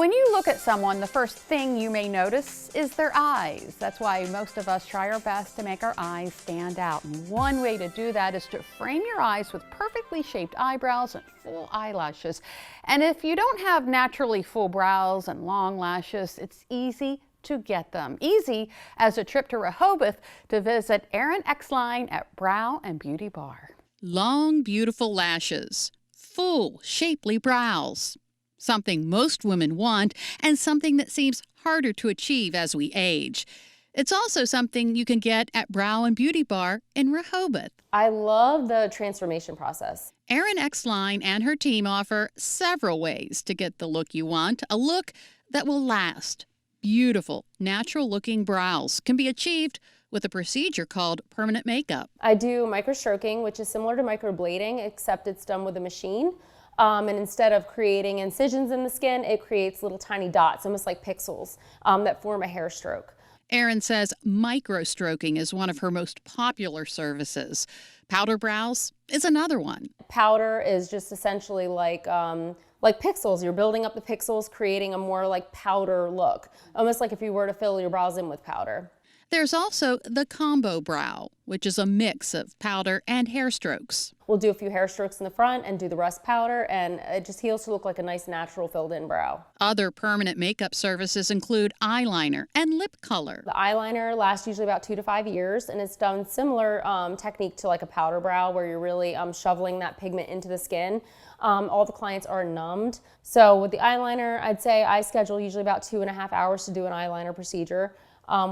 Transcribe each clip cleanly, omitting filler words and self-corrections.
When you look at someone, the first thing you may notice is their eyes. That's why most of us try our best to make our eyes stand out. And one way to do that is to frame your eyes with perfectly shaped eyebrows and full eyelashes. And if you don't have naturally full brows and long lashes, it's easy to get them. Easy as a trip to Rehoboth to visit Erin Exline at Brow and Beauty Bar. Long, beautiful lashes, full, shapely brows. Something most women want and something that seems harder to achieve as we age. It's also something you can get at Brow and Beauty Bar in Rehoboth. I love the transformation process. Erin Exline and her team offer several ways to get the look you want, a look that will last. Beautiful, natural-looking brows can be achieved with a procedure called permanent makeup. I do microstroking, which is similar to microblading, except it's done with a machine. And instead of creating incisions in the skin, it creates little tiny dots, almost like pixels, that form a hair stroke. Erin says microstroking is one of her most popular services. Powder brows is another one. Powder is just essentially like pixels. You're building up the pixels, creating a more like powder look, almost like if you were to fill your brows in with powder. There's also the combo brow, which is a mix of powder and hair strokes. We'll do a few hair strokes in the front and do the rest powder, and it just heals to look like a nice natural filled in brow. Other permanent makeup services include eyeliner and lip color. The eyeliner lasts usually about 2 to 5 years, and it's done similar technique to like a powder brow where you're really shoveling that pigment into the skin. All the clients are numbed. So with the eyeliner, I'd say I schedule usually about 2.5 hours to do an eyeliner procedure.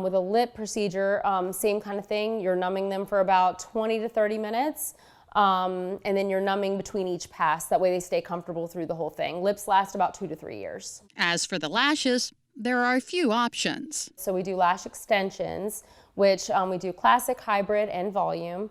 With a lip procedure, same kind of thing. You're numbing them for about 20 to 30 minutes, and then you're numbing between each pass. That way they stay comfortable through the whole thing. Lips last about 2 to 3 years. As for the lashes, there are a few options. So we do lash extensions, which we do classic, hybrid, and volume,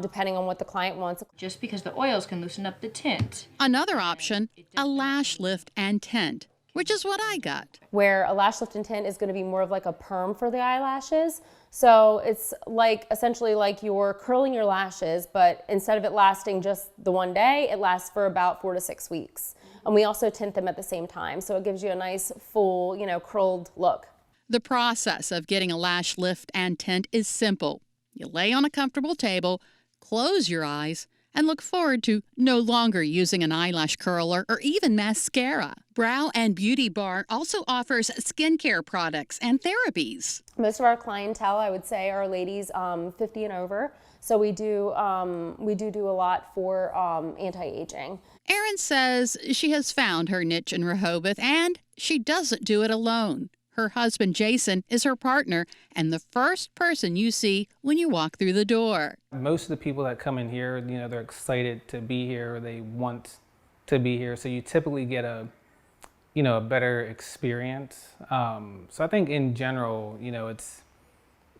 depending on what the client wants. Just because the oils can loosen up the tint. Another option, a lash lift and tint, which is what I got. Where a lash lift and tint is going to be more of like a perm for the eyelashes. So it's like essentially like you're curling your lashes, but instead of it lasting just the one day, it lasts for about 4 to 6 weeks. And we also tint them at the same time. So it gives you a nice full, curled look. The process of getting a lash lift and tint is simple. You lay on a comfortable table, close your eyes, and look forward to no longer using an eyelash curler or even mascara. Brow and Beauty Bar also offers skincare products and therapies. Most of our clientele, I would say, are ladies 50 and over. So we do a lot for anti-aging. Erin says she has found her niche in Rehoboth, and she doesn't do it alone. Her husband, Jason, is her partner and the first person you see when you walk through the door. Most of the people that come in here, they're excited to be here, or they want to be here. So you typically get a better experience. So I think in general, it's,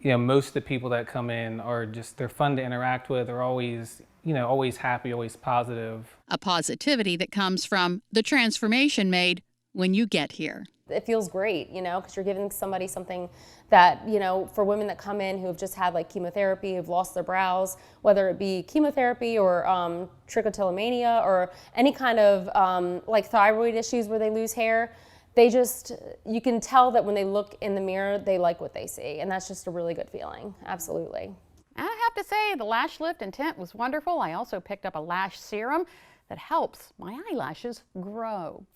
most of the people that come in are they're fun to interact with. They're always, always happy, always positive. A positivity that comes from the transformation made when you get here. It feels great, because you're giving somebody something that, for women that come in who have just had like chemotherapy, who've lost their brows, whether it be chemotherapy or trichotillomania or any kind of like thyroid issues where they lose hair, you can tell that when they look in the mirror, they like what they see. And that's just a really good feeling. Absolutely. I have to say, the lash lift and tint was wonderful. I also picked up a lash serum that helps my eyelashes grow.